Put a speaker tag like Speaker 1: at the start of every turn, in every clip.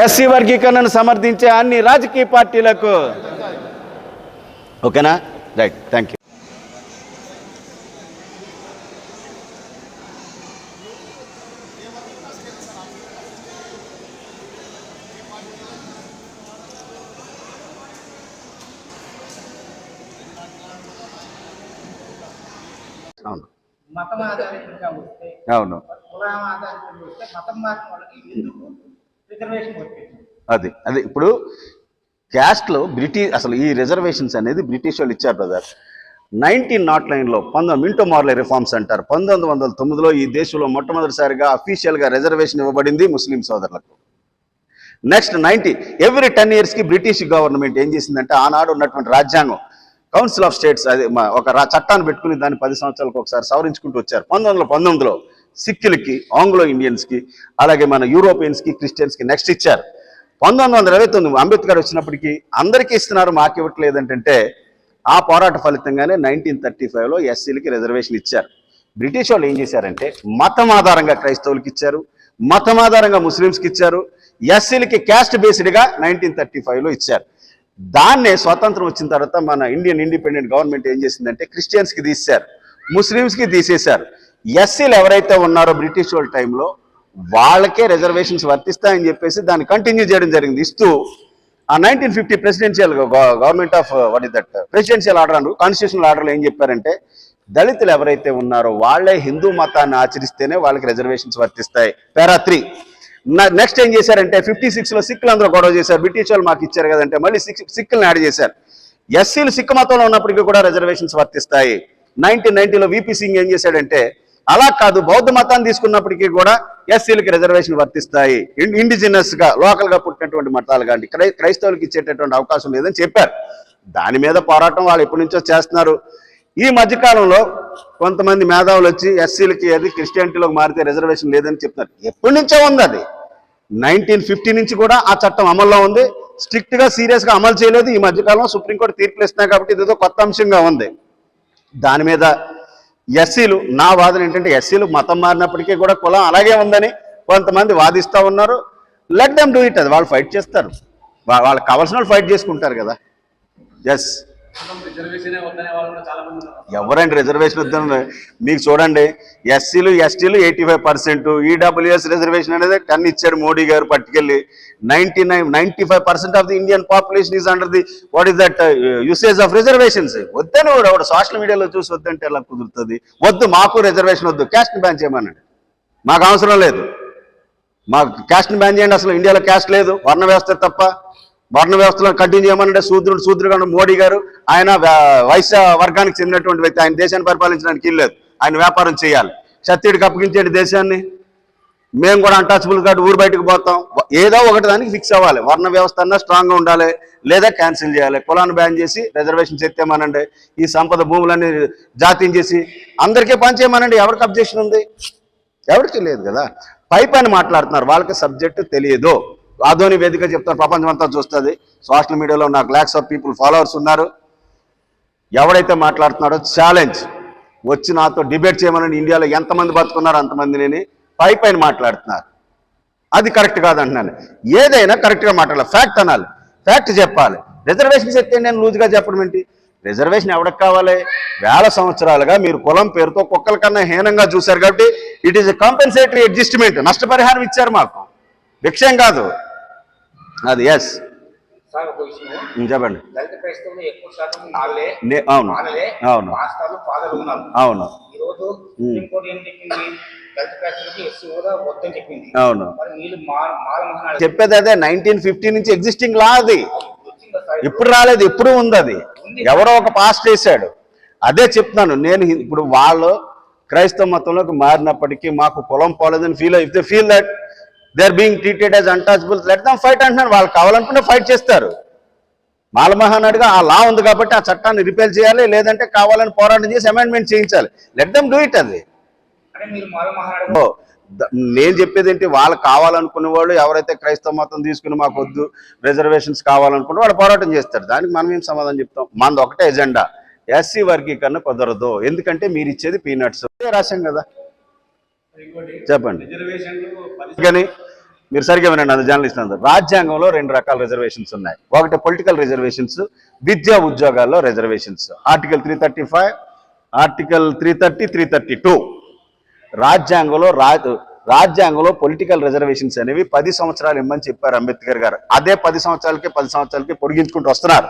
Speaker 1: SC వర్గీకరణను సమర్థించే అన్ని రాజకీయ పార్టీలకు. ఓకేనా? Right, thank you. అవును,
Speaker 2: మతం ఆధారితంగా వస్తే,
Speaker 1: అవును,
Speaker 2: కులం ఆధారితంగా వస్తే మతం మారిన వాళ్ళకి ఎందుకు రిజర్వేషన్ వర్తించింది?
Speaker 1: అది ఇప్పుడు క్యాస్ట్లో అసలు ఈ రిజర్వేషన్స్ అనేది బ్రిటిష్ వాళ్ళు ఇచ్చారు బ్రదర్. 1909లో మింటో మార్లే రిఫార్మ్స్ అంటారు. 1909లో ఈ దేశంలో మొట్టమొదటిసారిగా అఫీషియల్గా రిజర్వేషన్ ఇవ్వబడింది ముస్లిం సోదరులకు. నెక్స్ట్ ఎవ్రీ 10 yearsకి బ్రిటిష్ గవర్నమెంట్ ఏం చేసిందంటే, ఆనాడు ఉన్నటువంటి రాజ్యాంగం కౌన్సిల్ ఆఫ్ స్టేట్స్ అది ఒక చట్టాన్ని పెట్టుకుని దాన్ని 10 సంవత్సరాలకు ఒకసారి సవరించుకుంటూ వచ్చారు. 1919లో సిక్కులకి, ఆంగ్లో ఇండియన్స్కి, అలాగే మన యూరోపియన్స్కి, క్రిస్టియన్స్కి నెక్స్ట్ ఇచ్చారు. 1929 అంబేద్కర్ వచ్చినప్పటికీ అందరికీ ఇస్తున్నారు, మాకు ఇవ్వట్లేదంటే ఆ పోరాట ఫలితంగానే 1935లో ఎస్సీలకి రిజర్వేషన్ ఇచ్చారు. బ్రిటిష్ వాళ్ళు ఏం చేశారంటే మతం ఆధారంగా క్రైస్తవులకి ఇచ్చారు, మతం ఆధారంగా ముస్లిమ్స్కి ఇచ్చారు, ఎస్సీలకి క్యాస్ట్ బేస్డ్గా 1935లో ఇచ్చారు. దాన్నే స్వాతంత్రం వచ్చిన తర్వాత మన ఇండియన్ ఇండిపెండెంట్ గవర్నమెంట్ ఏం చేసిందంటే క్రిస్టియన్స్కి తీశారు, ముస్లిమ్స్కి తీసేశారు. ఎస్సీలు ఎవరైతే ఉన్నారో బ్రిటిష్ వాళ్ళ టైంలో వాళ్ళకే రిజర్వేషన్స్ వర్తిస్తాయని చెప్పేసి దాన్ని కంటిన్యూ చేయడం జరిగింది. ఇస్తూ ఆ 1950 presidential government of presidential order Anu constitutional ఆర్డర్లో ఏం చెప్పారంటే, దళితులు ఎవరైతే ఉన్నారో వాళ్ళే హిందూ మతాన్ని ఆచరిస్తేనే వాళ్ళకి రిజర్వేషన్స్ వర్తిస్తాయి. పారా 3. నెక్స్ట్ ఏం చేశారంటే 56లో సిక్కులు అందరూ గొడవ చేశారు, బ్రిటిష్ వాళ్ళు మాకు ఇచ్చారు కదంటే మళ్ళీ సిక్కులను యాడ్ చేశారు. ఎస్సీలు సిక్కు మతంలో ఉన్నప్పటికీ కూడా రిజర్వేషన్స్ వర్తిస్తాయి. 1990లో విపి సింగ్ ఏం చేశాడంటే, అలా కాదు, బౌద్ధ మతాన్ని తీసుకున్నప్పటికీ కూడా ఎస్సీలకి రిజర్వేషన్ వర్తిస్తాయి, ఇండిజినస్గా లోకల్గా పుట్టినటువంటి మతాలు కానీ క్రైస్తవులకి ఇచ్చేటటువంటి అవకాశం లేదని చెప్పారు. దాని మీద పోరాటం వాళ్ళు ఎప్పటి నుంచో చేస్తున్నారు. ఈ మధ్యకాలంలో కొంతమంది మేధావులు వచ్చి ఎస్సీలకి అది క్రిస్టియానిటీలోకి మారితే రిజర్వేషన్ లేదని చెప్తున్నారు. ఎప్పటి నుంచో ఉంది అది. 1950 నుంచి కూడా ఆ చట్టం అమల్లో ఉంది, స్ట్రిక్ట్గా సీరియస్గా అమలు చేయలేదు. ఈ మధ్యకాలంలో సుప్రీంకోర్టు తీర్పులు ఇస్తున్నాయి కాబట్టి ఇదేదో కొత్త అంశంగా ఉంది. దాని మీద ఎస్సీలు, నా వాదన ఏంటంటే ఎస్సీలు మతం మారినప్పటికీ కూడా కులం అలాగే ఉందని కొంతమంది వాదిస్తూ ఉన్నారు. Let them do it. అది వాళ్ళు ఫైట్ చేస్తారు, వాళ్ళకి కావాల్సిన వాళ్ళు ఫైట్ చేసుకుంటారు కదా. ఎస్, ఎవరండి రిజర్వేషన్ వద్దని? మీకు చూడండి, ఎస్సీలు ఎస్టీలు 85%, ఈడబ్ల్యూఎస్ రిజర్వేషన్ అనేది 10 ఇచ్చాడు మోడీ గారు పట్టుకెళ్ళి. 95% of the Indian population is under the what is that usage of reservations. వద్దని వాడు సోషల్ మీడియాలో చూసి వద్దంటే ఎలా కుదురుతుంది? వద్దు, మాకు రిజర్వేషన్ వద్దు, క్యాస్ట్ని బ్యాన్ చేయమనండి, మాకు అవసరం లేదు, మాకు క్యాస్ట్ని బ్యాన్ చేయండి. అసలు ఇండియాలో క్యాస్ట్ లేదు, వర్ణ వ్యవస్థ తప్ప. వర్ణ వ్యవస్థలో కంటిన్యూ చేయమనంటే శూద్రుడుగా మోడీ గారు, ఆయన వైశ్య వర్గానికి చెందినటువంటి వ్యక్తి, ఆయన దేశాన్ని పరిపాలించడానికి ఇల్లేదు, ఆయన వ్యాపారం చేయాలి. క్షత్రియుడికి అప్పగించేది దేశాన్ని. మేము కూడా అన్టచబుల్ కాబట్టి ఊరు బయటకు పోతాం. ఏదో ఒకటి దానికి ఫిక్స్ అవ్వాలి. వర్ణ వ్యవస్థ అన్నా స్ట్రాంగ్గా ఉండాలి, లేదా క్యాన్సిల్ చేయాలి. కులాన్ని బ్యాన్ చేసి రిజర్వేషన్స్ ఎత్తేమనండి. ఈ సంపద భూములన్నీ జాతీయం చేసి అందరికీ పనిచేయమనండి. ఎవరికి అబ్జెక్షన్ ఉంది? ఎవరికి లేదు కదా. పైన మాట్లాడుతున్నారు, వాళ్ళకి సబ్జెక్టు తెలియదు. ఆధోని వేదిక చెప్తారు, ప్రపంచం అంతా చూస్తుంది. సోషల్ మీడియాలో నాకు లాక్స్ ఆఫ్ పీపుల్ ఫాలోవర్స్ ఉన్నారు. ఎవడైతే మాట్లాడుతున్నాడో ఛాలెంజ్ వచ్చి నాతో డిబేట్ చేయమని. ఇండియాలో ఎంతమంది బతుకున్నారో అంతమందిని పైన మాట్లాడుతున్నారు. అది కరెక్ట్ కాదంటున్నాను. ఏదైనా కరెక్ట్గా మాట్లాడాలి, ఫ్యాక్ట్ అనాలి, ఫ్యాక్ట్ చెప్పాలి. రిజర్వేషన్ చెప్తే నేను లూజ్గా చెప్పడం ఏంటి? రిజర్వేషన్ ఎవరికి కావాలి? వేల సంవత్సరాలుగా మీరు కులం పేరుతో కుక్కల కన్నా హీనంగా చూశారు కాబట్టి it is a compensatory adjustment. నష్టపరిహారం ఇచ్చారు మాకు, విషయం కాదు అది. ఎస్ చెప్పండి. అవును అవును అవును అవును, చెప్పేది అదే. 1950 నుంచి ఎగ్జిస్టింగ్ లా అది, ఇప్పుడు రాలేదు, ఎప్పుడు ఉంది అది. ఎవరో ఒక పాస్ చేశాడు. అదే చెప్తున్నాను నేను. ఇప్పుడు వాళ్ళు క్రైస్తవ మతంలోకి మారినప్పటికీ మాకు కులం పోలేదని if they feel that they are being treated as untouchable, let them fight అంటున్నాను. వాళ్ళు కావాలనుకుంటే ఫైట్ చేస్తారు. మాలమహానాడుగా ఆ లా ఉంది కాబట్టి ఆ చట్టాన్ని రిపేర్ చేయాలి, లేదంటే కావాలని పోరాటం చేసి అమెండ్మెంట్ చేయించాలి. Let them do it. అది నేను చెప్పేది ఏంటి, వాళ్ళు కావాలనుకునే వాళ్ళు ఎవరైతే క్రైస్తవ మతం తీసుకుని మాకు వద్దు రిజర్వేషన్స్ కావాలనుకుంటే వాళ్ళు పోరాటం చేస్తారు. దానికి మనం ఏం సమాధానం చెప్తాం? మనది ఒకటే ఎజెండా, ఎస్సీ వర్గీకరణ కుదరదు. ఎందుకంటే మీరు ఇచ్చేది పీనట్స్ రాశాం కదా. చెప్పండి. కానీ మీరు సరిగ్గా వినండి, అది జర్నలిస్ట్ అందరూ. రాజ్యాంగంలో 2 రకాల రిజర్వేషన్స్ ఉన్నాయి. ఒకటి పొలిటికల్ రిజర్వేషన్స్, విద్యా ఉద్యోగాల్లో రిజర్వేషన్స్. Article 335, article 330, 332. రాజ్యాంగంలో పొలిటికల్ రిజర్వేషన్స్ అనేవి 10 సంవత్సరాలు ఇమ్మని చెప్పారు అంబేద్కర్ గారు. అదే 10 సంవత్సరాలకి పొడిగించుకుంటూ వస్తున్నారు.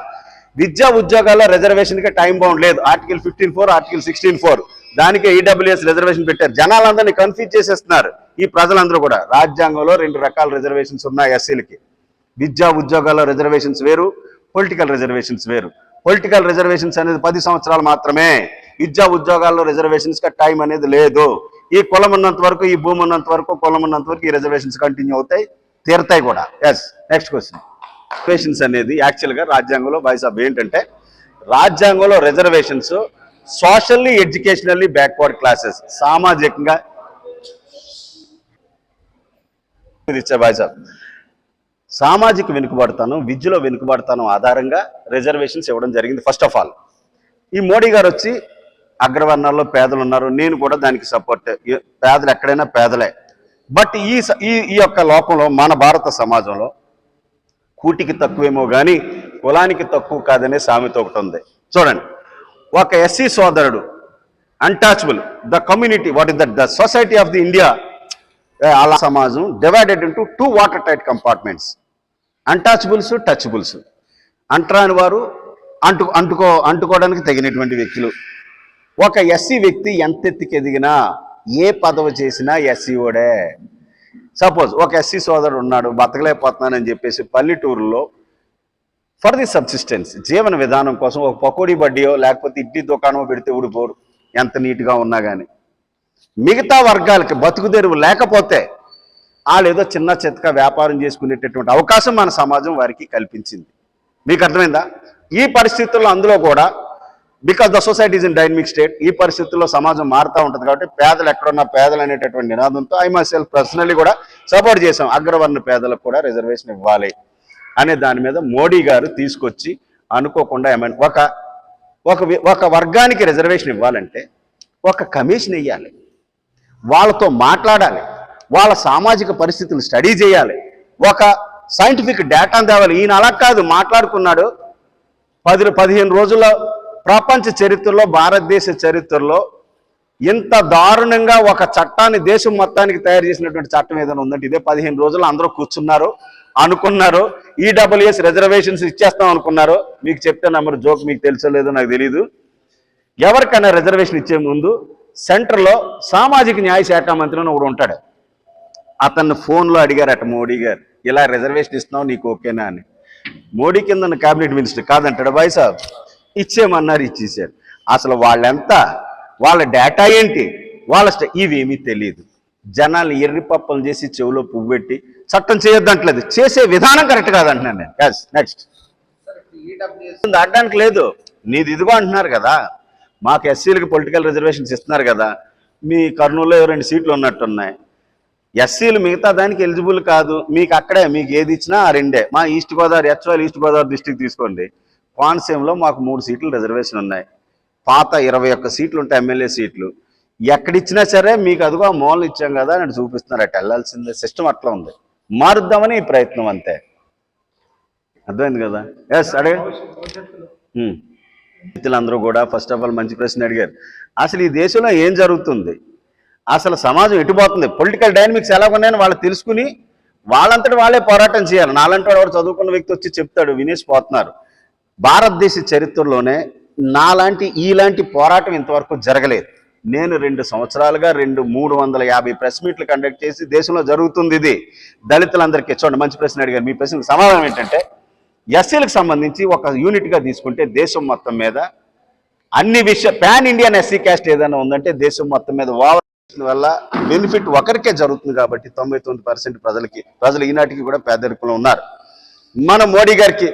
Speaker 1: విద్యా ఉద్యోగాల్లో రిజర్వేషన్కి టైం బౌండ్ లేదు. Article 15(4), article 16(4). దానికి ఈడబ్ల్యూఎస్ రిజర్వేషన్ పెట్టారు. జనాలందరినీ కన్ఫ్యూజ్ చేసేస్తున్నారు ఈ ప్రజలందరూ కూడా. రాజ్యాంగంలో 2 రకాల రిజర్వేషన్స్ ఉన్నాయి ఎస్సీలకి. విద్యా ఉద్యోగాల్లో రిజర్వేషన్స్ వేరు, పొలిటికల్ రిజర్వేషన్స్ వేరు. పొలిటికల్ రిజర్వేషన్స్ అనేది 10 సంవత్సరాలు మాత్రమే. విద్యా ఉద్యోగాల్లో రిజర్వేషన్స్కి టైం అనేది లేదు. ఈ కులం ఉన్నంత వరకు, ఈ భూమి ఉన్నంత వరకు, కులం ఉన్నంత వరకు ఈ రిజర్వేషన్స్ కంటిన్యూ అవుతాయి, తీరుతాయి కూడా. Yes, next question. రిజర్వేషన్స్ అనేది యాక్చువల్గా రాజ్యాంగంలో బాయ్సాబ్ ఏంటంటే, రాజ్యాంగంలో reservations socially educationally backward classes, సామాజికంగా ఇచ్చే బాయ్సాబ్ సామాజిక వెనుకబడతాను, విద్యలో వెనుకబడతాను ఆధారంగా రిజర్వేషన్స్ ఇవ్వడం జరిగింది. ఫస్ట్ ఆఫ్ ఆల్ ఈ మోడీ గారు వచ్చి అగ్రవర్ణాల్లో పేదలు ఉన్నారు, నేను కూడా దానికి సపోర్ట్. పేదలు ఎక్కడైనా పేదలే. బట్ ఈ యొక్క లోకంలో మన భారత సమాజంలో కూటికి తక్కువేమో కానీ కులానికి తక్కువ కాదనే సామెత ఒకటి ఉంది. చూడండి, ఒక ఎస్సీ సోదరుడు untouchable, the community, what is that, the society of the India, అలా సమాజం divided into 2 water tight compartments. Untouchables, touchables. అంటరాని వారు, అంటుకోవడానికి తగినటువంటి వ్యక్తులు. ఒక ఎస్సీ వ్యక్తి ఎంత ఎత్తుకి ఎదిగినా, ఏ పదవి చేసినా ఎస్సీఓడే. సపోజ్ ఒక ఎస్సీ సోదరుడు ఉన్నాడు, బతకలేకపోతున్నానని చెప్పేసి పల్లెటూరులో ఫర్ ది సబ్సిస్టెన్స్, జీవన విధానం కోసం ఒక పకోడీ బడ్డీయో లేకపోతే ఇడ్లీ దుకాణమో పెడితే ఊడిపోరు, ఎంత నీట్గా ఉన్నా కానీ. మిగతా వర్గాలకి బతుకు తెరువు లేకపోతే వాళ్ళు ఏదో చిన్న చితక వ్యాపారం చేసుకునేటటువంటి అవకాశం మన సమాజం వారికి కల్పించింది. మీకు అర్థమైందా? ఈ పరిస్థితుల్లో అందులో కూడా because the society is in dynamic state, ఈ పరిస్థితుల్లో సమాజం మారుతూ ఉంటుంది కాబట్టి పేదలు ఎక్కడున్నా పేదలు అనేటటువంటి నినాదంతో ఐ మై సెల్ఫ్ పర్సనల్లీ కూడా సపోర్ట్ చేశాం. అగ్రవర్ణ పేదలకు కూడా రిజర్వేషన్ ఇవ్వాలి అనే దాని మీద మోడీ గారు తీసుకొచ్చి అనుకోకుండా ఒక వర్గానికి రిజర్వేషన్ ఇవ్వాలంటే ఒక కమిషన్ వేయాలి, వాళ్ళతో మాట్లాడాలి, వాళ్ళ సామాజిక పరిస్థితులు స్టడీ చేయాలి, ఒక సైంటిఫిక్ డేటాను తేవాలి. ఈయన అలా కాదు, మాట్లాడుకున్నాడు. 15 రోజుల్లో ప్రపంచ చరిత్రలో, భారతదేశ చరిత్రలో ఇంత దారుణంగా ఒక చట్టాన్ని దేశం మొత్తానికి తయారు చేసినటువంటి చట్టం ఏదైనా ఉందంటే ఇదే. 15 రోజుల్లో అందరూ కూర్చున్నారు, అనుకున్నారు, ఈడబ్ల్యూఎస్ రిజర్వేషన్స్ ఇచ్చేస్తాం అనుకున్నారు. మీకు చెప్తే నమ్మరు, జోక్ మీకు తెలుసో లేదో నాకు తెలీదు. ఎవరికైనా రిజర్వేషన్ ఇచ్చే ముందు సెంటర్లో సామాజిక న్యాయ శాఖ మంత్రి అని ఒకడు ఉంటాడు. అతన్ని ఫోన్లో అడిగారట మోడీ గారు, ఇలా రిజర్వేషన్ ఇస్తున్నావు, నీకు ఓకేనా అని. మోడీ కింద క్యాబినెట్ మినిస్టర్ కాదంటాడు బాయ్సాబ్. ఇచ్చేయమన్నారు, ఇచ్చేసారు. అసలు వాళ్ళెంత, వాళ్ళ డేటా ఏంటి, ఇవేమీ తెలియదు. జనాల్ని ఎర్రిపప్పలు చేసి చెవిలో పువ్వు పెట్టి చట్టం చేయొద్దంటలేదు, చేసే విధానం కరెక్ట్ కాదంటున్నాను నేను. Yes, next. దాటడానికి లేదు, నీది ఇదిగో అంటున్నారు కదా, మాకు ఎస్సీలకు పొలిటికల్ రిజర్వేషన్స్ ఇస్తున్నారు కదా, మీ కర్నూలులో 2 సీట్లు ఉన్నట్టున్నాయి. ఎస్సీలు మిగతా దానికి ఎలిజిబుల్ కాదు, మీకు అక్కడే మీకు ఏది ఇచ్చినా ఆ 2. మా east Godavari, east Godavari district తీసుకోండి, కోనసీమలో మాకు 3 సీట్లు రిజర్వేషన్ ఉన్నాయి. పాత 21 సీట్లు ఉంటాయి ఎమ్మెల్యే సీట్లు. ఎక్కడిచ్చినా సరే మీకు అదిగో మూలలు ఇచ్చాం కదా అని చూపిస్తున్నారు. అటు వెళ్ళాల్సిందే, సిస్టమ్ అట్లా ఉంది. మారుద్దామని ఈ ప్రయత్నం అంతే. అర్థమైంది కదా? ఎస్, అడగ. రైతులందరూ కూడా ఫస్ట్ ఆఫ్ ఆల్ మంచి ప్రశ్న అడిగారు. అసలు ఈ దేశంలో ఏం జరుగుతుంది, అసలు సమాజం ఎటుపోతుంది, పొలిటికల్ డైనమిక్స్ ఎలా ఉన్నాయని వాళ్ళు తెలుసుకుని వాళ్ళంతటి వాళ్ళే పోరాటం చేయాలి. నాలంటి వాడు చదువుకున్న వ్యక్తి వచ్చి చెప్తాడు, వినేసిపోతున్నారు. భారతదేశ చరిత్రలోనే ఇలాంటి పోరాటం ఇంతవరకు జరగలేదు. నేను 2 సంవత్సరాలుగా 350 ప్రెస్ మీట్లు కండక్ట్ చేసి దేశంలో జరుగుతుంది ఇది. దళితులందరికీ చూడండి, మంచి ప్రశ్న అడిగారు. మీ ప్రశ్నకు సమాధానం ఏంటంటే, ఎస్సీలకు సంబంధించి ఒక యూనిట్గా తీసుకుంటే దేశం మొత్తం మీద అన్ని పాన్ ఇండియన్ ఎస్సీ క్యాస్ట్ ఏదైనా ఉందంటే దేశం మొత్తం మీద ఓవర్ వల్ల బెనిఫిట్ ఒకరికే జరుగుతుంది. కాబట్టి 99% ప్రజలు ఈనాటికి కూడా పేదరికంలో ఉన్నారు. మన మోడీ గారికి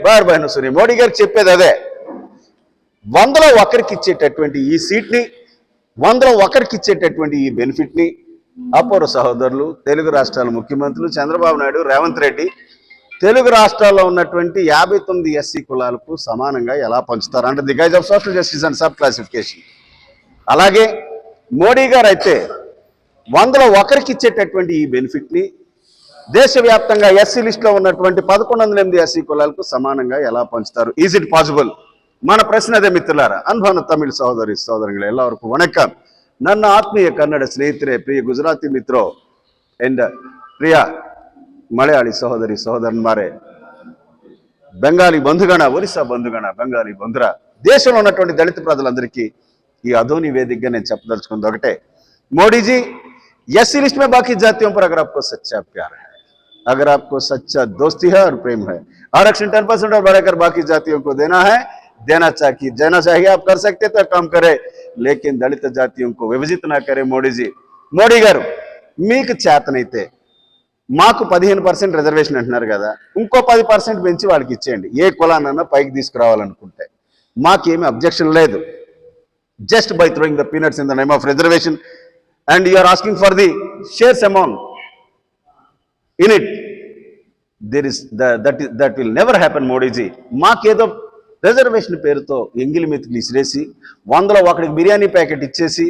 Speaker 1: మోడీ గారికి చెప్పేది అదే, 100లో ఒకరికి ఇచ్చేటటువంటి ఈ సీట్ని, 100లో ఒకరికి ఇచ్చేటటువంటి ఈ బెనిఫిట్ని అపూర్వ సహోదరులు, తెలుగు రాష్ట్రాల ముఖ్యమంత్రులు చంద్రబాబు నాయుడు, రేవంత్ రెడ్డి తెలుగు రాష్ట్రాల్లో ఉన్నటువంటి 59 ఎస్సీ కులాలకు సమానంగా ఎలా పంచుతారు అంటే the guys of social justice and sub classification. అలాగే మోడీ గారు అయితే 100లో ఒకరికి ఇచ్చేటటువంటి ఈ బెనిఫిట్ని దేశవ్యాప్తంగా ఎస్సీ లిస్టులో ఉన్నటువంటి 1108 ఎస్సీ కులాలకు సమానంగా ఎలా పంచుతారు? Is it possible? మన ప్రశ్న అదే మిత్రులారా. అన్భాన తమిళ సహోదరి సహోదరుಗಳು ಎಲ್ಲರಿಗೂ ವಣಕಂ. ನನ್ನ ಆತ್ಮೀಯ ಕನ್ನಡ ಸ್ನೇಹಿತರೆ, ಪ್ರಿಯ ಗುಜರಾತಿ ಮಿತ್ರೋ ಅಂಡ್ ಪ್ರಿಯ ಮಲಯಾಳಿ ಸಹೋದರಿ ಸಹೋದರನ್ಮಾరే, బెంగాలీ బంధుగణ, ఒరిస్సా బంధుగణ, బెంగాలీ బంధుర, దేశంలో ఉన్నటువంటి దళిత ప్రజలందరికీ ఈ అధోని వేదికగా నేను చెప్పదలుచుకుంది ఒకటే. మోడీజీ, एससी लिस्ट में बाकी जातियों पर अगर आपको सच्चा प्यार है, अगर आपको सच्चा दोस्ती है और प्रेम है, आरक्षण 10% और बढ़ाकर बाकी जातियों को देना है, देना चाहिए, आप कर सकते तो काम करे, लेकिन दलित जातियों को विभाजित ना करे. మోడీ जी, మోడీ గారు, మీకు చేతనైతే మాకు 15% రిజర్వేషన్ అంటున్నారు కదా, ఇంకో 10% పెంచి వాళ్ళకి ఇచ్చేయండి. ఏ కులానన్నా పైకి తీసుకురావాలనుకుంటే మాకేమీ అబ్జెక్షన్ లేదు. Just by throwing the peanuts in the name of reservation and you are asking for the shares amount in it, there is that will never happen. Modi ji, మాకేదో రిజర్వేషన్ పేరుతో ఎంగిలి మెతుకులు ఇసిరేసి 100లో ఒకడికి బిర్యానీ ప్యాకెట్ ఇచ్చేసి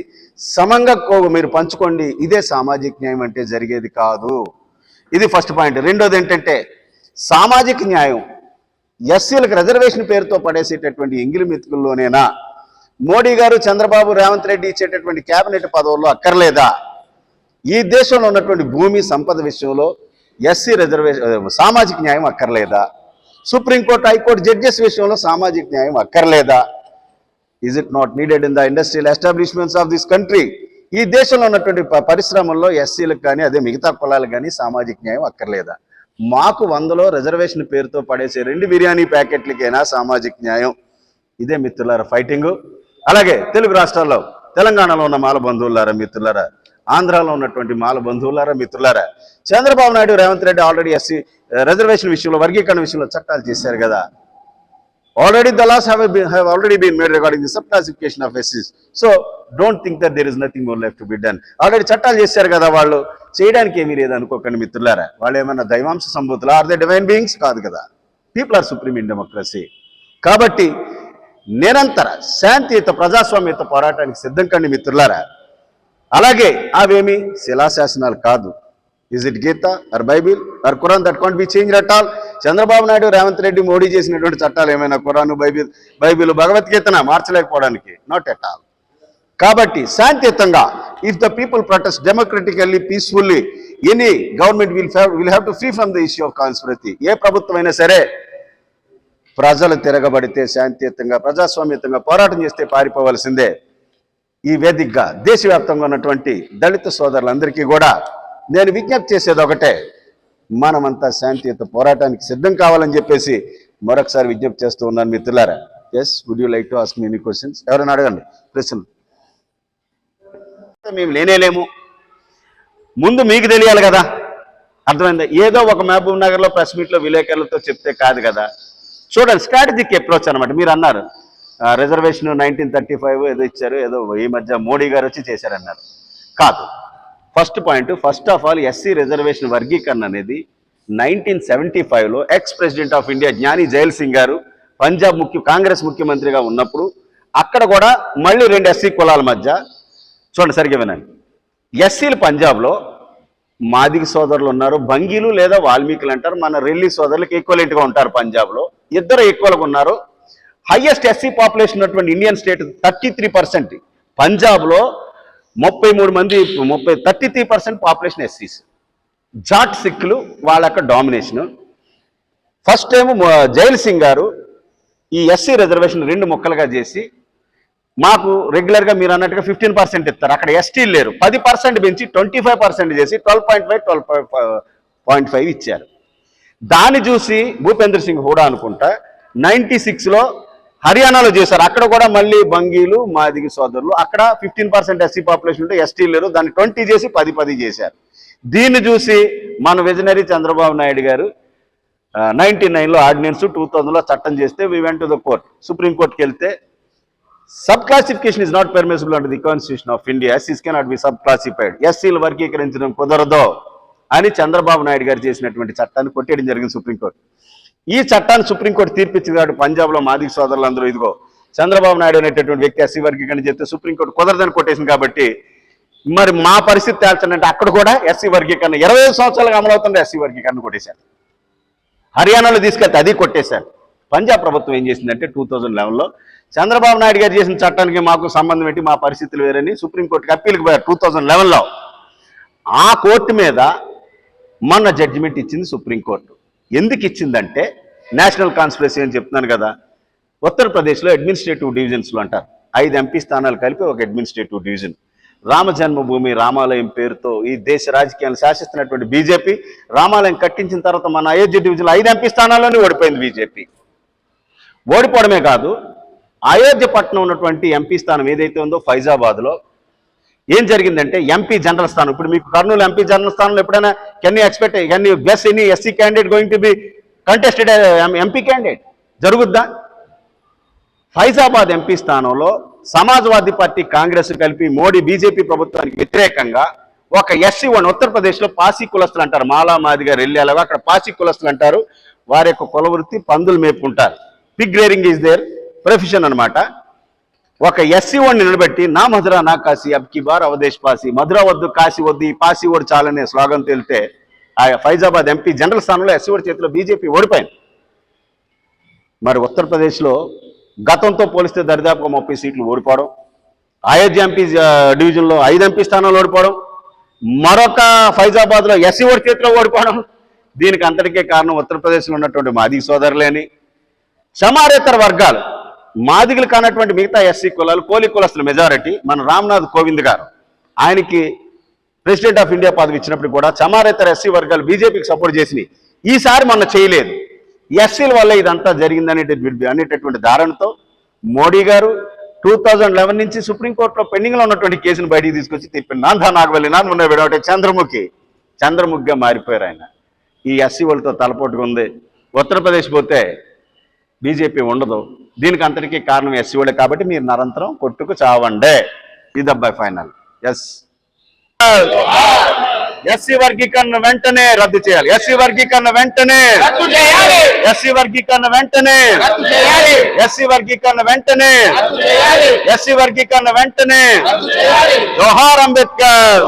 Speaker 1: సమంగా మీరు పంచుకోండి, ఇదే సామాజిక న్యాయం అంటే జరిగేది కాదు. ఇది ఫస్ట్ పాయింట్. రెండోది ఏంటంటే, సామాజిక న్యాయం ఎస్సీలకు రిజర్వేషన్ పేరుతో పడేసేటటువంటి ఎంగిలి మెతుకుల్లోనేనా మోడీ గారు, చంద్రబాబు, రేవంత్ రెడ్డి ఇచ్చేటటువంటి కేబినెట్ పదవుల్లో అక్కర్లేదా? ఈ దేశంలో ఉన్నటువంటి భూమి సంపద విషయంలో ఎస్సీ రిజర్వేషన్ సామాజిక న్యాయం అక్కర్లేదా? సుప్రీంకోర్టు, హైకోర్టు జడ్జెస్ విషయంలో సామాజిక న్యాయం అక్కర్లేదా? Is it not needed in the industrial establishments of this country? ఈ దేశంలో ఉన్నటువంటి పరిశ్రమల్లో ఎస్సీలకు కానీ అదే మిగతా కులాలకు కానీ సామాజిక న్యాయం అక్కర్లేదా? మాకు 100లో రిజర్వేషన్ పేరుతో పడేసే 2 బిర్యానీ ప్యాకెట్లకైనా సామాజిక న్యాయం. ఇదే మిత్రులారా ఫైటింగు. అలాగే తెలుగు రాష్ట్రాల్లో, తెలంగాణలో ఉన్న మాల బంధువులారా మిత్రులారా, ఆంధ్రాలో ఉన్నటువంటి మాల బంధువులారా మిత్రులారా, Chandrababu Naidu, Revanth Reddy already SC reservation విషయంలో, వర్గీకరణ విషయంలో చట్టాలు చేశారు కదా. Already the laws have already been made regarding the sub-classification of SCs. So don't think that there is nothing more left to be done. Already చట్టాలు చేశారు కదా, వాళ్ళు చేయడానికి ఏమీ లేదు అనుకోకండి మిత్రులారా. వాళ్ళు ఏమైనా దైవాంశ సంభూతులు? Are they divine beings? కాదు కదా. People are supreme in democracy. కాబట్టి నిరంతర శాంతియుత ప్రజాస్వామ్యత పోరాటానికి సిద్ధం కండి మిత్రులారా. అలాగే అవేమి శిలాశాసనాలు కాదు. Is it Gita or Bible or Quran that can't be changed at all? Chandrababu Naidu, Revanth Reddy, Modi చేసినటువంటి చట్టాలు ఏమైనా ఖురాను, బైబిల్, భగవద్గీతన మార్చలేకపోవడానికి? Not at all. కాబట్టి శాంతియుతంగా, if the people protest democratically, peacefully, any government will have to free from the issue of conspiracy. ఏ ప్రభుత్వం అయినా సరే ప్రజలు తిరగబడితే శాంతియుతంగా, ప్రజాస్వామ్యతంగా పోరాటం చేస్తే పారిపోవాల్సిందే. ఈ వేదికగా దేశవ్యాప్తంగా ఉన్నటువంటి దళిత సోదరులందరికీ కూడా నేను విజ్ఞప్తి చేసేది ఒకటే, మనమంతా శాంతియుత పోరాటానికి సిద్ధం కావాలని చెప్పేసి మరొకసారి విజ్ఞప్తి చేస్తూ ఉన్నాను మిత్రులారా. Yes, would you like to ask me any questions? ఎవరైనా అడగండి ప్రశ్నలు. మేము లేనేలేము, ముందు మీకు తెలియాలి కదా. అర్థమైందా? ఏదో ఒక మహబూబ్ నగర్లో ప్రెస్ మీట్లో విలేకరులతో చెప్తే కాదు కదా. చూడండి, స్ట్రాటజిక్ అప్రోచ్ అనమాట. మీరు అన్నారు రిజర్వేషన్ 1935 ఏదో ఇచ్చారు, ఏదో ఈ మధ్య మోడీ గారు వచ్చి చేశారన్నారు. కాదు. First point, first of all SC reservation వర్గీకరణ అనేది 1975లో ఎక్స్ ప్రెసిడెంట్ ఆఫ్ ఇండియా జ్ఞాని జైల్ సింగ్ గారు పంజాబ్ కాంగ్రెస్ ముఖ్యమంత్రిగా ఉన్నప్పుడు అక్కడ కూడా మళ్ళీ 2 ఎస్సీ కులాల మధ్య, చూడండి సరిగ్గా వినండి, ఎస్సీలు పంజాబ్లో మాదిగ సోదరులు ఉన్నారు, బంగీలు లేదా వాల్మీకులు అంటారు, మన రెల్లి సోదరులకు ఈక్వలెంట్గా ఉంటారు. పంజాబ్లో ఇద్దరు ఈక్వల్గా ఉన్నారు. హైయెస్ట్ ఎస్సీ పాపులేషన్ ఉన్నటువంటి ఇండియన్ స్టేట్ 33%. పంజాబ్లో 33% పాపులేషన్ ఎస్సీస్. జాట్ సిక్కులు వాళ్ళ యొక్క domination. First time jail Singh గారు ఈ ఎస్సీ రిజర్వేషన్ 2 ముక్కలుగా చేసి, మాకు రెగ్యులర్గా మీరు అన్నట్టుగా 15% ఇస్తారు, అక్కడ ఎస్టీలు లేరు, 10% పెంచి 25% చేసి 12.5 ఇచ్చారు. దాన్ని చూసి భూపేంద్ర సింగ్ హూడా అనుకుంటా 96లో హర్యానాలో చేశారు. అక్కడ కూడా మళ్ళీ బంగీలు, మాదిగ సోదరులు, అక్కడ 15% ఎస్సీ పాపులేషన్ ఉంటే ఎస్టీలు లేరు, దాన్ని 20 చేసి 10 చేశారు. దీన్ని చూసి మన విజనరీ చంద్రబాబు నాయుడు గారు 99లో ఆర్డినెన్స్, 2000లో చట్టం చేస్తే we went to the court, సుప్రీంకోర్టుకి వెళ్తే sub classification is not permissible under the constitution of India, ఎస్సీస్ కెనాట్ బి సబ్ క్లాసిఫైడ్, ఎస్సీలు వర్గీకరించడం కుదరదు అని చంద్రబాబు నాయుడు గారు చేసినటువంటి చట్టాన్ని కొట్టేయడం జరిగింది సుప్రీంకోర్టు. ఈ చట్టాన్ని సుప్రీంకోర్టు తీర్పిచ్చినాడు. పంజాబ్లో మాదిగ సోదరులందరూ ఇదిగో చంద్రబాబు నాయుడు అనేటటువంటి వ్యక్తి ఎస్సీ వర్గీకరణ చెప్తే సుప్రీంకోర్టు కుదరదని కొట్టేసింది. కాబట్టి మరి మా పరిస్థితి తేల్చండి అక్కడ కూడా ఎస్సీ వర్గీకరణ 25 సంవత్సరాలుగా అమలవుతుంది, ఎస్సీ వర్గీకరణ కొట్టేశారు. హర్యానాలో తీసుకెళ్తే అది కొట్టేశారు. పంజాబ్ ప్రభుత్వం ఏం చేసిందంటే 2011లో చంద్రబాబు నాయుడు గారు చేసిన చట్టానికి మాకు సంబంధం ఏంటి, మా పరిస్థితులు వేరని సుప్రీంకోర్టుకి అప్పీల్కి పోయారు 2011లో. ఆ కోర్టు మీద మొన్న జడ్జిమెంట్ ఇచ్చింది సుప్రీంకోర్టు. ఎందుకు ఇచ్చిందంటే నేషనల్ కాన్స్పిరసీ అని చెప్తున్నాను కదా, ఉత్తరప్రదేశ్లో అడ్మినిస్ట్రేటివ్ డివిజన్స్లో అంటారు 5 ఎంపీ స్థానాలు కలిపి ఒక అడ్మినిస్ట్రేటివ్ డివిజన్. రామ జన్మభూమి రామాలయం పేరుతో ఈ దేశ రాజకీయాలను శాసిస్తున్నటువంటి బీజేపీ రామాలయం కట్టించిన తర్వాత మన అయోధ్య డివిజన్లో 5 ఎంపీ స్థానాల్లోనే ఓడిపోయింది బీజేపీ. ఓడిపోవడమే కాదు, అయోధ్య పట్టణం ఉన్నటువంటి ఎంపీ స్థానం ఏదైతే ఉందో ఫైజాబాద్లో ఏం జరిగిందంటే ఎంపీ జనరల్ స్థానం, ఇప్పుడు మీకు కర్నూలు ఎంపీ జనరల్ స్థానంలో ఎప్పుడైనా can you expect can you guess any SC candidate going to be contested MP candidate జరుగుద్దా? ఫైజాబాద్ ఎంపీ స్థానంలో సమాజ్వాదీ పార్టీ కాంగ్రెస్ కలిపి మోడీ బీజేపీ ప్రభుత్వానికి వ్యతిరేకంగా ఒక ఎస్సీ వన్ ఉత్తరప్రదేశ్లో పాసి కులస్తులు అంటారు, మాలా మాదిగా రెల్లాలుగా అక్కడ పాసి కులస్తులు అంటారు. వారి యొక్క కులవృత్తి పందులు మేపుకుంటారు, pig rearing is their profession అనమాట. ఒక ఎస్సీ వన్ని నిలబెట్టి నా మధురా నా కాశీ అబ్కి బార్ అవదేశ్ పాసి, మధురా వద్దు కాశీ వద్దు ఈ పాసి ఓడి చాలనే స్లోగన్ తేలితే ఆ ఫైజాబాద్ ఎంపీ జనరల్ స్థానంలో ఎస్సీ ఓడి చేతిలో బీజేపీ ఓడిపోయింది. మరి ఉత్తరప్రదేశ్లో గతంతో పోలిస్తే దరిదాపుగా 30 సీట్లు ఓడిపోవడం, అయోధ్య ఎంపీ డివిజన్లో 5 ఎంపీ స్థానాలు ఓడిపోవడం, మరొక ఫైజాబాద్లో ఎస్సీ ఓడి చేతిలో ఓడిపోవడం, దీనికి అంతటికే కారణం ఉత్తరప్రదేశ్లో ఉన్నటువంటి మాదిగ సోదరులేని చమారేతర వర్గాలు, మాదిగలు కానటువంటి మిగతా ఎస్సీ కులాలు, కోలి కులస్తుల మెజారిటీ. మన రామ్నాథ్ కోవింద్ గారు ఆయనకి ప్రెసిడెంట్ ఆఫ్ ఇండియా పదవి ఇచ్చినప్పుడు కూడా చమారేతర ఎస్సీ వర్గాలు బీజేపీకి సపోర్ట్ చేసినాయి. ఈసారి మొన్న చేయలేదు. ఎస్సీల వల్ల ఇదంతా జరిగిందనేటటువంటి ధారణతో మోడీ గారు 2011 నుంచి సుప్రీంకోర్టులో పెండింగ్లో ఉన్నటువంటి కేసును బయటికి తీసుకొచ్చి తిప్పింది. నాందా నాగవల్లి నాన్న విడవటే చంద్రముఖిగా మారిపోయారు ఆయన. ఈ ఎస్సీ వాళ్ళతో తలపోటుగా ఉంది. ఉత్తరప్రదేశ్ పోతే బీజేపీ ఉండదు. దీనికి అంతటికీ కారణం ఎస్సీ వాళ్ళే. కాబట్టి మీరు నిరంతరం కొట్టుకు చావండే. ఇది అబ్బాయి ఫైనల్. ఎస్ ఎస్సీ వర్గీకరణ వెంటనే రద్దు చేయాలి. ఎస్సీ వర్గీకరణ వెంటనే ఎస్సీ వర్గీకరణ వెంటనే ఎస్సీ వర్గీకరణ వెంటనే ఎస్సీ వర్గీకరణ వెంటనే. జోహార్ అంబేద్కర్.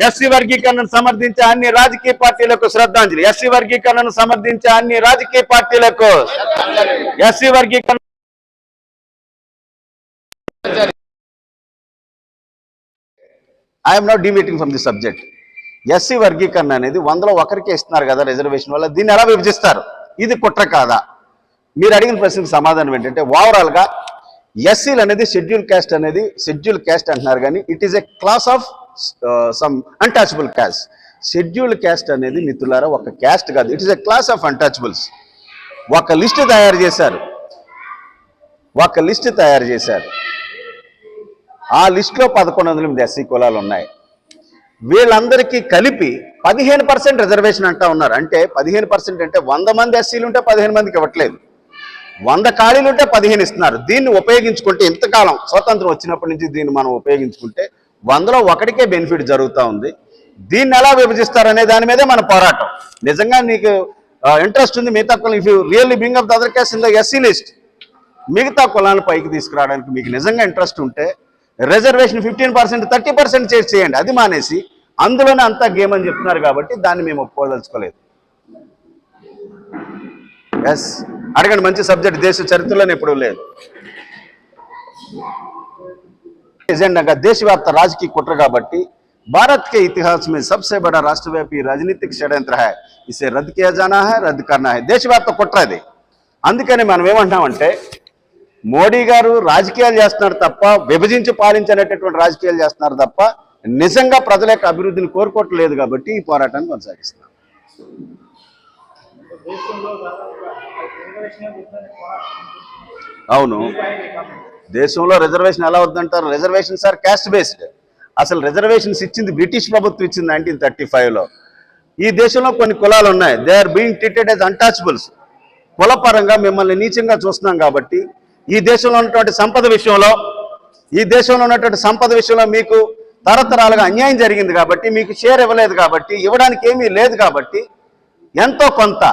Speaker 1: ఎస్సీ వర్గీకరణను సమర్థించే అన్ని రాజకీయ పార్టీలకు శ్రద్ధాంజలి. ఎస్సీ వర్గీకరణను సమర్థించే అన్ని రాజకీయ పార్టీలకు ఎస్సీ వర్గీకరణ. I'm not deviating from the subject. SC వర్గీకరణ అనేది 100లో ఒకరికే ఇస్తున్నారు కదా రిజర్వేషన్ వల్ల, దీన్ని ఎలా విభజిస్తారు? ఇది కుట్ర కాదా? మీరు అడిగిన ప్రశ్నకు సమాధానం ఏంటంటే ఓవరాల్గా ఎస్సీలు అనేది షెడ్యూల్ క్యాస్ట్ అనేది షెడ్యూల్ క్యాస్ట్ అంటున్నారు, కానీ it is a class of some untouchable caste. Schedule caste అనేది మిత్రులారా ఒక క్యాస్ట్ కాదు, it is a class of untouchables. ఒక లిస్ట్ తయారు చేశారు. ఆ లిస్టులో 1108 ఎస్సీ కులాలు ఉన్నాయి. వీళ్ళందరికీ కలిపి 15% రిజర్వేషన్ అంటా ఉన్నారు. అంటే 15% అంటే 100 మంది ఎస్సీలు ఉంటే 15 మందికి ఇవ్వట్లేదు, 100 ఖాళీలు ఉంటే 15 ఇస్తున్నారు. దీన్ని ఉపయోగించుకుంటే ఇంతకాలం స్వతంత్రం వచ్చినప్పటి నుంచి దీన్ని మనం ఉపయోగించుకుంటే 100లో ఒకటికే బెనిఫిట్ జరుగుతూ ఉంది. దీన్ని ఎలా విభజిస్తారనే దాని మీదే మన పోరాటం. నిజంగా నీకు ఇంట్రెస్ట్ ఉంది మిగతా కులం, if you really bring up the other caste in the SC list, మిగతా కులాలను పైకి తీసుకురావడానికి మీకు నిజంగా ఇంట్రెస్ట్ ఉంటే రిజర్వేషన్ 15% 30% చేయండి. అది మానేసి అందులోనే అంతా గేమ్ అని చెప్తున్నారు కాబట్టి దాన్ని మేము ఒప్పుకోదలుచుకోలేదు. ఎస్ అడగండి, మంచి సబ్జెక్ట్, దేశ చరిత్రలోనే ఎప్పుడూ లేదు. एजेंडा देशव्याप्त राजकीय कुट्र కాబట్టి भारत के इतिहास में सबसे बड़ा राष्ट्रव्यापी राजनीतिक षड्यंत्र है, इसे रद्द किया जाना है, रद्द करना है. దేశవ్యాప్త కుట్ర ఇది. అందుకని మనం ఏమంటామంటే మోడీ గారు రాజకీయాలు చేస్తున్నారు తప్ప విభజించి పాలించేటటువంటి రాజకీయాలు చేస్తున్నారు తప్ప నిజంగా ప్రజల యొక్క అభివృద్ధిని కోరుకోవట్లేదు. కాబట్టి ఈ పోరాటాన్ని కొనసాగిస్తున్నాం. అవును, దేశంలో రిజర్వేషన్ ఎలా వద్దంటారు? Reservations are caste based. అసలు రిజర్వేషన్స్ ఇచ్చింది బ్రిటిష్ ప్రభుత్వం ఇచ్చింది 1935లో. ఈ దేశంలో కొన్ని కులాలు ఉన్నాయి, they are being treated as untouchables. కులపరంగా మిమ్మల్ని నీచంగా చూస్తున్నాం కాబట్టి ఈ దేశంలో ఉన్నటువంటి సంపద విషయంలో మీకు తరతరాలుగా అన్యాయం జరిగింది కాబట్టి మీకు షేర్ ఇవ్వలేదు కాబట్టి ఇవ్వడానికి ఏమీ లేదు కాబట్టి ఎంతో కొంత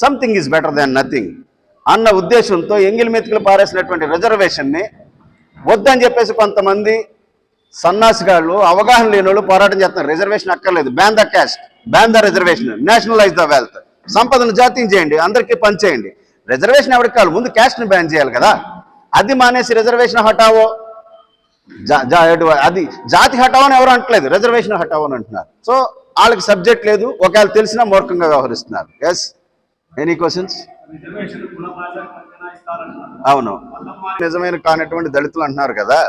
Speaker 1: something is better than nothing అన్న ఉద్దేశంతో ఎంగిలి మెతుకులు పారేసినటువంటి రిజర్వేషన్ని వద్దని చెప్పేసి కొంతమంది సన్నాసిగాళ్ళు, అవగాహన లేని వాళ్ళు పోరాటం చేస్తున్నారు. రిజర్వేషన్ అక్కర్లేదు, ban the cast, ban the reservation, nationalise the wealth, సంపదను జాతీయం చేయండి, అందరికీ పంచేయండి. రిజర్వేషన్ ఎవరికి కావాలి? ముందు క్యాస్ట్ని బ్యాన్ చేయాలి కదా. అది మానేసి రిజర్వేషన్ హటావో, అది జాతి హటావో అని ఎవరు అంటలేదు, రిజర్వేషన్ హటావో అని అంటున్నారు. సో వాళ్ళకి సబ్జెక్ట్ లేదు, ఒకవేళ తెలిసినా మూర్ఖంగా వ్యవహరిస్తున్నారు. Yes, any questions? అవును, నిజమైన కానటువంటి దళితులు అంటున్నారు కదా.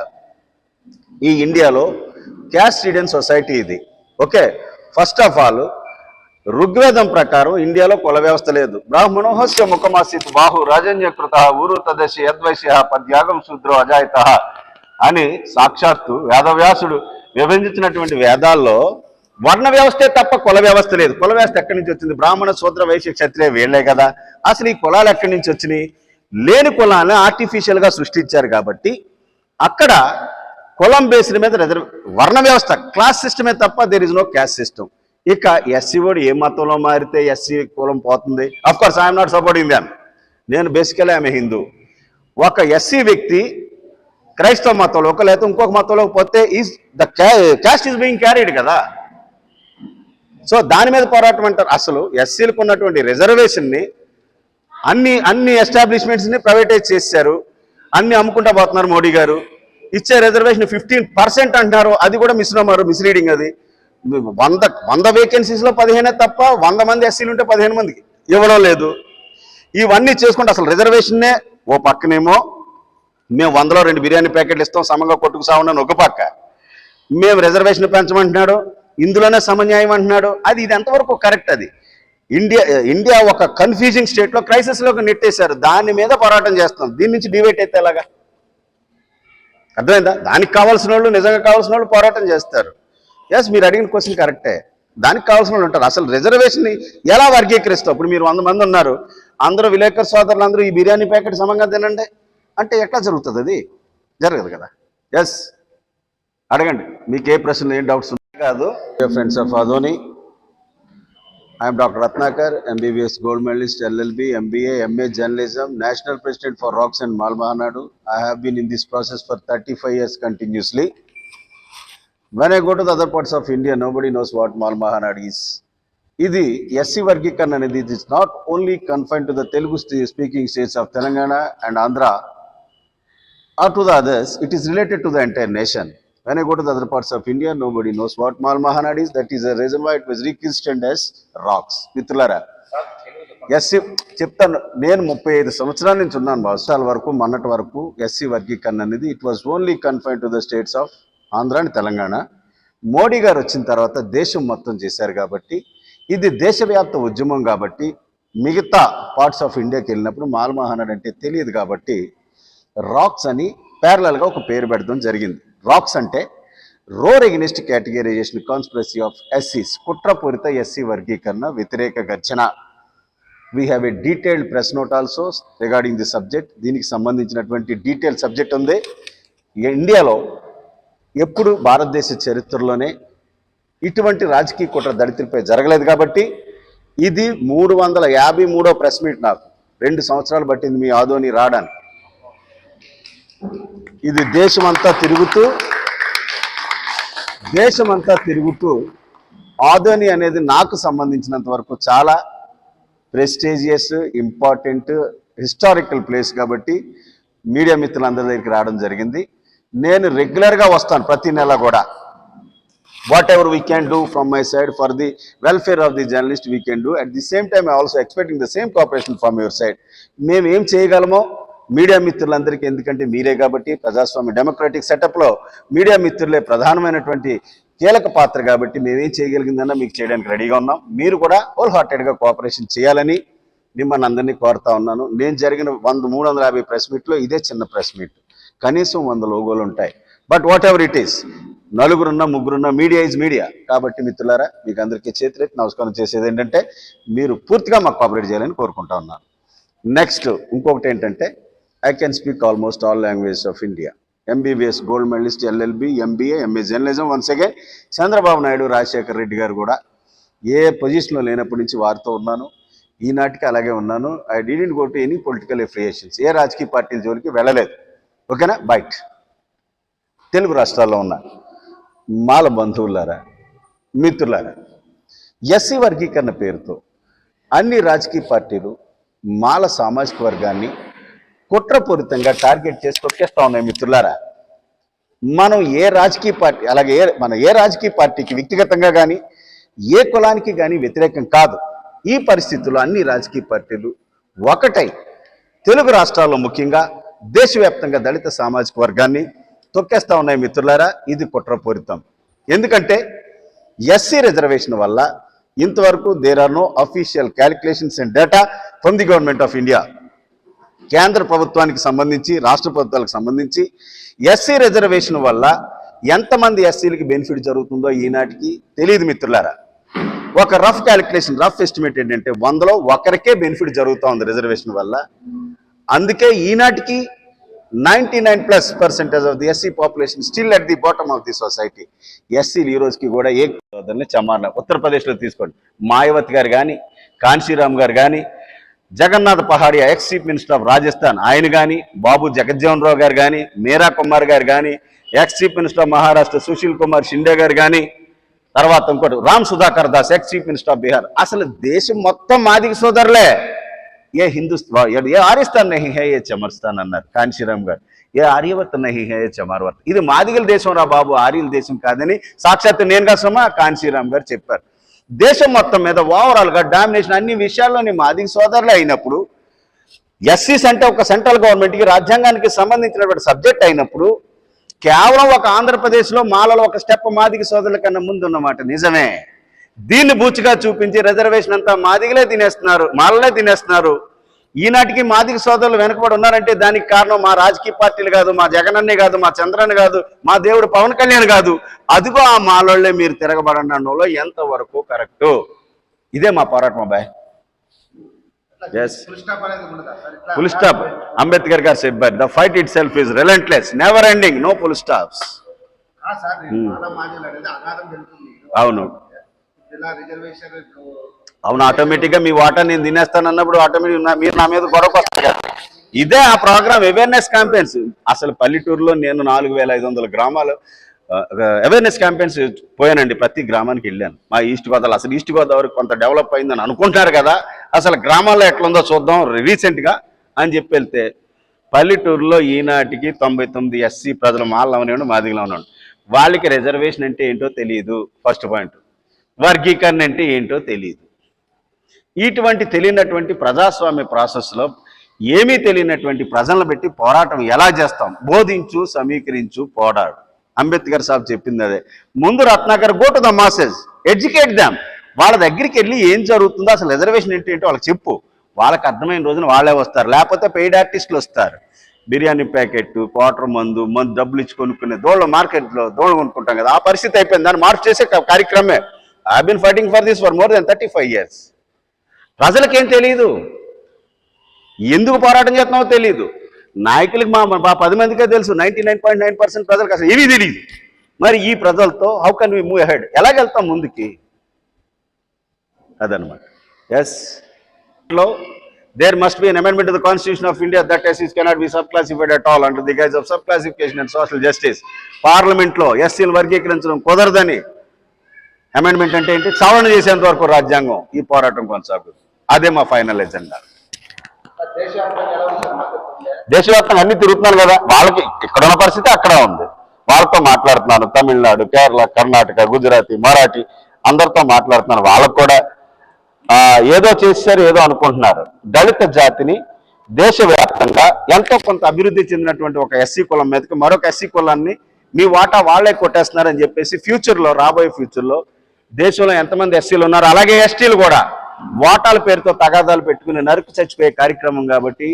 Speaker 1: ఈ ఇండియాలో క్యాస్ట్ రిడెన్ సొసైటీ ఇది. ఓకే, ఫస్ట్ ఆఫ్ ఆల్ ఋగ్వేదం ప్రకారం ఇండియాలో కుల వ్యవస్థ లేదు. బ్రాహ్మణోహస్య ముఖమాసిత్ బాహు రాజన్యకృత ఊరు తదశి యద్వైశ్య పద్యాగం శూద్రో అజాయత అని సాక్షాత్తు వేదవ్యాసుడు విభజించినటువంటి వేదాల్లో వర్ణ వ్యవస్థే తప్ప కుల వ్యవస్థ లేదు. కుల వ్యవస్థ ఎక్కడి నుంచి వచ్చింది? బ్రాహ్మణ శూద్ర వైశ్య క్షత్రియ వీళ్లే కదా. అసలు ఈ కులాలు ఎక్కడి నుంచి వచ్చినాయి? లేని కులాలను ఆర్టిఫిషియల్ గా సృష్టించారు కాబట్టి అక్కడ కులం బేస్డ్ మీద వర్ణ వ్యవస్థ, క్లాస్ సిస్టమే తప్ప there is no caste system. ఇక ఎస్సీ వాడు ఏ మతంలో మారితే ఎస్సీ కులం పోతుంది. Of course I'm not supporting దాన్, నేను బేసికలీ ఆమె హిందూ. ఒక ఎస్సీ వ్యక్తి క్రైస్తవ మతంలో లేకపోతే ఇంకొక మతంలోకి పోతే is the cast is being carried కదా. సో దాని మీద పోరాటం అంటారు. అసలు ఎస్సీలకు ఉన్నటువంటి రిజర్వేషన్ని అన్ని ఎస్టాబ్లిష్మెంట్స్ని ప్రైవేటైజ్ చేశారు, అన్ని అమ్ముకుంటా పోతున్నారు మోడీ గారు. ఇచ్చే రిజర్వేషన్ 15% అంటున్నారు, అది కూడా మిస్లీడింగ్. అది 100 వేకెన్సీస్లో 15 తప్ప 100 మంది ఎస్సీలు ఉంటే 15 మందికి ఇవ్వడం లేదు. ఇవన్నీ చేసుకుంటే అసలు రిజర్వేషన్నే ఓ పక్కనేమో మేము 100లో 2 బిర్యానీ ప్యాకెట్లు ఇస్తాం సమంగా కొట్టుకు సాగున్నాను ఒక పక్క, మేము రిజర్వేషన్ పెంచమంటున్నాడు, ఇందులోనే సమన్యాయం అంటున్నాడు. ఇది ఎంతవరకు కరెక్ట్? అది ఇండియా ఒక కన్ఫ్యూజింగ్ స్టేట్లో క్రైసిస్లోకి నెట్టేశారు. దాని మీద పోరాటం చేస్తాం. దీని నుంచి డివైట్ అయితే ఎలాగా? అర్థమైందా? దానికి కావాల్సిన వాళ్ళు, నిజంగా కావాల్సిన వాళ్ళు పోరాటం చేస్తారు. ఎస్, మీరు అడిగిన క్వశ్చన్ కరెక్టే. దానికి కావాల్సిన వాళ్ళు ఉంటారు. అసలు రిజర్వేషన్ ఎలా వర్గీకరిస్తావు? ఇప్పుడు మీరు 100 మంది ఉన్నారు, అందరూ విలేకరు సోదరులు అందరూ ఈ బిర్యానీ ప్యాకెట్ సమంగా తినండి అంటే ఎట్లా జరుగుతుంది? అది జరగదు కదా. ఎస్, అడగండి, మీకు ఏ ప్రశ్నలు, ఏం డౌట్స్ ఉన్నాయి? కాదు friends of Adoni, I'm doctor Ratnakar, MBBS gold medalist, LLB, MBA, MA journalism, national president for ROCS and Mal Mahanadu. I have been in this process for 35 years continuously. When I go to the other parts of India, nobody knows what Mal Mahanadu is. ఇది SC వర్గీకరణ అనేది it is not only confined to the Telugu speaking states of Telangana and Andhra or to the others. It is related to the entire nation. When I go to the other parts of India, nobody knows what Mal Mahanad is. That is the reason why it was rechristened as ROCS. మిత్రులారా, SC చెప్తాను, నేను 35 సంవత్సరాల నుంచి ఉన్నాను. సంవత్సరాల వరకు మొన్నటి వరకు ఎస్సీ వర్గీకరణ అనేది it was only confined to the states of Andhra and Telangana. Modi గారు వచ్చిన తర్వాత దేశం మొత్తం చేశారు కాబట్టి ఇది దేశవ్యాప్త ఉద్యమం కాబట్టి మిగతా పార్ట్స్ ఆఫ్ ఇండియాకి వెళ్ళినప్పుడు మాల్ మహానాడ్ అంటే తెలియదు కాబట్టి రాక్స్ అని ప్యారలల్గా ఒక పేరు పెట్టడం జరిగింది. రాక్స్ అంటే roar against categorization conspiracy of ఎస్సీస్, కుట్రపూరిత ఎస్సీ వర్గీకరణ వ్యతిరేక గర్జన. We have a detailed press note also regarding the subject. దీనికి సంబంధించినటువంటి డీటెయిల్ సబ్జెక్ట్ ఉంది. ఇండియాలో ఎప్పుడు భారతదేశ చరిత్రలోనే ఇటువంటి రాజకీయ కుట్ర దళితులపై జరగలేదు కాబట్టి ఇది 353వ ప్రెస్ మీట్. నాకు 2 సంవత్సరాలు పట్టింది మీ ఆదోని రావడానికి. ఇది దేశమంతా తిరుగుతూ ఆదోని అనేది నాకు సంబంధించినంత వరకు చాలా ప్రెస్టీజియస్, ఇంపార్టెంట్, హిస్టారికల్ ప్లేస్ కాబట్టి మీడియా మిత్రులందరి దగ్గరికి రావడం జరిగింది. నేను రెగ్యులర్గా వస్తాను ప్రతి నెల కూడా. What ever we can do from my side for the welfare of the journalist we can do. At the same time I also expecting the same cooperation from your side. మేము ఏం చేయగలమో మీడియా మిత్రులందరికీ, ఎందుకంటే మీరే కాబట్టి ప్రజాస్వామ్య democratic సెటప్లో media మిత్రులే ప్రధానమైనటువంటి కీలక పాత్ర కాబట్టి మేమేం చేయగలిగిందన్నా మీకు చేయడానికి రెడీగా ఉన్నాం. మీరు కూడా హోల్ హార్టెడ్గా కోఆపరేషన్ చేయాలని మిమ్మల్ని అందరినీ కోరుతా ఉన్నాను. నేను జరిగిన 350 ప్రెస్ మీట్లో ఇదే చిన్న ప్రెస్ మీట్, కనీసం 100 లోగోలు ఉంటాయి. But whatever it is, నలుగురున్నా ముగ్గురున్నా మీడియా ఈజ్ మీడియా కాబట్టి మిత్రులారా, మీకు అందరికీ చేతులెత్తి నమస్కారం చేసేది ఏంటంటే మీరు పూర్తిగా మాకు కోఆపరేట్ చేయాలని కోరుకుంటా ఉన్నాను. నెక్స్ట్ ఇంకొకటి ఏంటంటే I can speak almost all languages of India. MBBS gold medalist, LLB, MBA, MA journalism. Once again, Chandrababu Naidu, Rajasekhar Reddy గారు కూడా ఏ పొజిషన్లో లేనప్పటి నుంచి వారితో ఉన్నాను, ఈనాటికి అలాగే ఉన్నాను. I didn't go to any political affiliations, ఏ రాజకీయ పార్టీల జోలికి వెళ్ళలేదు. ఓకేనా? బైట్ తెలుగు రాష్ట్రాల్లో ఉన్నా. మాల బంధువులారా, మిత్రులారా, ఎస్సీ వర్గీకరణ పేరుతో అన్ని రాజకీయ పార్టీలు మాల సామాజిక వర్గాన్ని కుట్రపూరితంగా టార్గెట్ చేసి తొక్కేస్తా ఉన్నాయి మిత్రులారా. మనం ఏ రాజకీయ పార్టీ, అలాగే మన ఏ రాజకీయ పార్టీకి వ్యక్తిగతంగా కానీ ఏ కులానికి కానీ వ్యతిరేకం కాదు. ఈ పరిస్థితుల్లో అన్ని రాజకీయ పార్టీలు ఒకటై తెలుగు రాష్ట్రాల్లో ముఖ్యంగా దేశవ్యాప్తంగా దళిత సామాజిక వర్గాన్ని తొక్కేస్తా ఉన్నాయి మిత్రులారా. ఇది కుట్రపూరితం. ఎందుకంటే ఎస్సీ రిజర్వేషన్ వల్ల ఇంతవరకు there are no official calculations and data from the government of India. కేంద్ర ప్రభుత్వానికి సంబంధించి, రాష్ట్ర ప్రభుత్వాలకు సంబంధించి ఎస్సీ రిజర్వేషన్ వల్ల ఎంతమంది ఎస్సీలకి బెనిఫిట్ జరుగుతుందో ఈనాటికి తెలియదు మిత్రులారా. ఒక రఫ్ క్యాలిక్యులేషన్, రఫ్ ఎస్టిమేట్ ఏంటంటే 100లో ఒకరికే బెనిఫిట్ జరుగుతూ ఉంది రిజర్వేషన్ వల్ల. అందుకే ఈనాటికి 99+% of the SC population still at the bottom of the society. ఎస్సీలు ఈ రోజుకి కూడా ఏ సోదరుని చమారణ. ఉత్తరప్రదేశ్లో తీసుకోండి, మాయావతి గారు కానీ, కాన్షీరామ్ గారు కానీ, Jagannath Pahadia ex chief minister of Rajasthan ఆయన కానీ, బాబు జగజ్జీవన్ రావు గారు కానీ, మీరా కుమార్ గారు కానీ, X chief minister of Maharashtra Sushil Kumar Shinde గారు కానీ, తర్వాత ఇంకోటి Ram Sudhakar Das X chief minister of Bihar. అసలు దేశం మొత్తం మాదిగ సోదరులే. ఏ హిందుస్థాన్, ఏ ఆర్యస్థాన్ నహీ హై ఏ చమర్స్థాన్ అన్నారు కాన్షీరామ్ గారు. ఏ ఆర్యవర్త నహీ హై ఏ చమార్వర్త. ఇది మాదిగల దేశం రా బాబు, ఆర్యుల దేశం కాదని సాక్షాత్ నేనుగా సొమ్మా కాన్షీరామ్ గారు చెప్పారు. దేశం మొత్తం మీద ఓవరాల్గా డామినేషన్ అన్ని విషయాల్లోని మాదిగ సోదరులే అయినప్పుడు, ఎస్సీస్ అంటే ఒక సెంట్రల్ గవర్నమెంట్కి రాజ్యాంగానికి సంబంధించినటువంటి సబ్జెక్ట్ అయినప్పుడు, కేవలం ఒక ఆంధ్రప్రదేశ్లో మాలలో ఒక స్టెప్ మాదిగ సోదరుల కన్నా ముందు ఉన్నమాట నిజమే. దీన్ని బూచిగా చూపించి రిజర్వేషన్ అంతా మాదిగలే తినేస్తున్నారు, మాలలే తినేస్తున్నారు. ఈనాటికి మాదిగ సోదరులు వెనకబడి ఉన్నారంటే దానికి కారణం మా రాజకీయ పార్టీలు కాదు, మా జగనన్నే కాదు, మా చంద్రన్న కాదు, మా దేవుడు పవన్ కళ్యాణ్ కాదు. అదిగో ఆ మాలోళ్లే మీరు తిరగబడండి అనడంలో ఎంతవరకు కరెక్టు. ఇదే మా పోరాటం అబ్బాయి. Yes, full stop. అంబేద్కర్ గారు చెప్పారు, the fight itself is relentless, never ending, no full stops. అవును అవును, ఆటోమేటిక్గా మీ వాటా నేను తినేస్తాను అన్నప్పుడు ఆటోమేటిక్ మీరు నా మీద గొడవకు వస్తారు కదా. ఇదే ఆ ప్రోగ్రామ్, అవేర్నెస్ క్యాంపెయిన్స్. అసలు పల్లెటూరులో నేను 4500 గ్రామాలు అవేర్నెస్ క్యాంపెయిన్స్ పోయానండి. ప్రతి గ్రామానికి వెళ్ళాను. మా ఈస్ట్ గోదావరి, అసలు ఈస్ట్ గోదావరి కొంత డెవలప్ అయిందని అనుకుంటున్నారు కదా, అసలు గ్రామాల్లో ఎట్లుందో చూద్దాం రీసెంట్గా అని చెప్పి వెళ్తే పల్లెటూరులో ఈనాటికి 99 ఎస్సీ ప్రజలు మాల్లో ఉన్నాడు, మాదిగలో ఉన్నాడు. వాళ్ళకి రిజర్వేషన్ అంటే ఏంటో తెలియదు. ఫస్ట్ పాయింట్, వర్గీకరణ అంటే ఏంటో తెలియదు. ఇటువంటి తెలియనటువంటి ప్రజాస్వామ్య ప్రాసెస్లో ఏమీ తెలియనటువంటి ప్రజలను పెట్టి పోరాటం ఎలా చేస్తాం? బోధించు, సమీకరించు, పోరాడు. అంబేద్కర్ సాబ్ చెప్పింది అదే. ముందు Ratnakar, go to the masses, educate them. వాళ్ళ దగ్గరికి వెళ్ళి ఏం జరుగుతుందో, అసలు రిజర్వేషన్ ఏంటో వాళ్ళకి చెప్పు. వాళ్ళకి అర్థమైన రోజున వాళ్ళే వస్తారు, లేకపోతే పెయిడ్ ఆర్టిస్టులు వస్తారు. బిర్యానీ ప్యాకెట్, క్వార్టర్ మందు డబ్బులు ఇచ్చి కొనుక్కునే దోళ్ళు, మార్కెట్లో దోళ్ళు కొనుక్కుంటాం కదా, ఆ పరిస్థితి అయిపోయింది. దాన్ని మార్పు చేసే కార్యక్రమే. I have been fighting for this for more than 35 years. ప్రజలకేం తెలియదు, ఎందుకు పోరాటం చేస్తున్నావో తెలియదు. నాయకులకు మా 10 మందికే తెలుసు, 99.9% ప్రజలకు అసలు ఏమీ తెలియదు. మరి ఈ ప్రజలతో how can we move ahead? ఎలాగెళ్తాం ముందుకి? అదనమాట. ఎస్, లో there must be an amendment to the Constitution of India that SCs cannot be subclassified at all under the guise of subclassification and social justice. పార్లమెంట్లో ఎస్సీలు వర్గీకరించడం కుదరదని amendment అంటే ఏంటి? సవరణ చేసేంత వరకు రాజ్యాంగం. ఈ పోరాటం కొనసాగుతుంది. అదే మా ఫైనల్ ఎజెండా. దేశవ్యాప్తంగా అన్ని తిరుగుతున్నాను కదా, వాళ్ళకి ఇక్కడున్న పరిస్థితి అక్కడ ఉంది. వాళ్ళతో మాట్లాడుతున్నాను. తమిళనాడు, కేరళ, కర్ణాటక, గుజరాతీ, మరాఠీ అందరితో మాట్లాడుతున్నాను. వాళ్ళకు కూడా ఏదో చేశారు, ఏదో అనుకుంటున్నారు. దళిత జాతిని దేశవ్యాప్తంగా ఎంతో కొంత అభివృద్ధి చెందినటువంటి ఒక ఎస్సీ కులం మీదకి మరొక ఎస్సీ కులాన్ని మీ వాటా వాళ్లే కొట్టేస్తున్నారని చెప్పేసి ఫ్యూచర్లో, రాబోయే ఫ్యూచర్లో దేశంలో ఎంతమంది ఎస్సీలు ఉన్నారు, అలాగే ఎస్టీలు కూడా వాటాల పేరుతో తగాదాలు పెట్టుకుని నరుకు చచ్చిపోయే కార్యక్రమం. కాబట్టి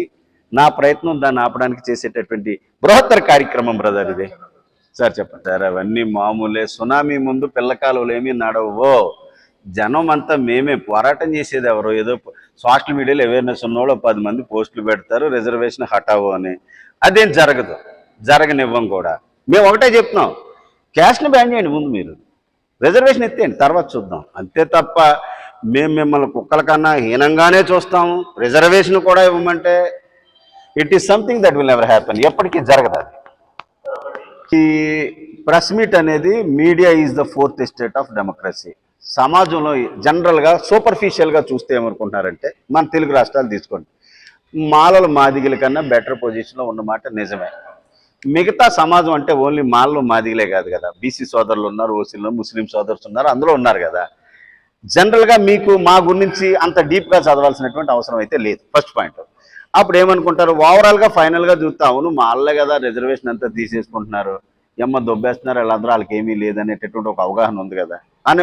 Speaker 1: నా ప్రయత్నం దాన్ని ఆపడానికి చేసేటటువంటి బృహత్తర కార్యక్రమం బ్రదర్ ఇది. సార్ చెప్పండి సార్. అవన్నీ మామూలే. సునామీ ముందు పిల్లకాలువలు ఏమీ నడవో. జనం అంతా మేమే. పోరాటం చేసేది ఎవరు? ఏదో సోషల్ మీడియాలో అవేర్నెస్ ఉన్నవాళ్ళు 10 మంది పోస్టులు పెడతారు, రిజర్వేషన్ హటావో అని. అదేం జరగదు, జరగనివ్వం కూడా. మేము ఒకటే చెప్తున్నాం, క్యాస్ట్ని బ్యాన్ చేయండి ముందు, మీరు రిజర్వేషన్ ఎత్తేయండి, తర్వాత చూద్దాం. అంతే తప్ప మేము మిమ్మల్ని కుక్కల కన్నా హీనంగానే చూస్తాము. రిజర్వేషన్ కూడా ఇవ్వమంటే it is something that will never happen. ఎప్పటికీ జరగదు అది. ఈ ప్రెస్ మీట్ అనేది media is the fourth estate of democracy. సమాజంలో జనరల్గా సూపర్ఫిషియల్గా చూస్తే ఏమనుకుంటున్నారంటే మన తెలుగు రాష్ట్రాలు తీసుకోండి, మాలల మాదిగల కన్నా బెటర్ పొజిషన్లో ఉన్నమాట నిజమే. మిగతా సమాజం అంటే ఓన్లీ మాలలు మాదిగలే కాదు కదా, బీసీ సోదరులు ఉన్నారు, ఓసీలు, ముస్లిం సోదరులు ఉన్నారు, అందులో ఉన్నారు కదా. జనరల్గా మీకు మా గురించి అంత డీప్గా చదవాల్సినటువంటి అవసరం అయితే లేదు, ఫస్ట్ పాయింట్. అప్పుడు ఏమనుకుంటారు, ఓవరాల్గా ఫైనల్గా చూస్తే అవును మాలలే కదా రిజర్వేషన్ అంతా తీసేసుకుంటున్నారు, దొబ్బేస్తున్నారు, వాళ్ళందరూ వాళ్ళకి ఏమీ లేదనేటటువంటి ఒక అవగాహన ఉంది కదా అని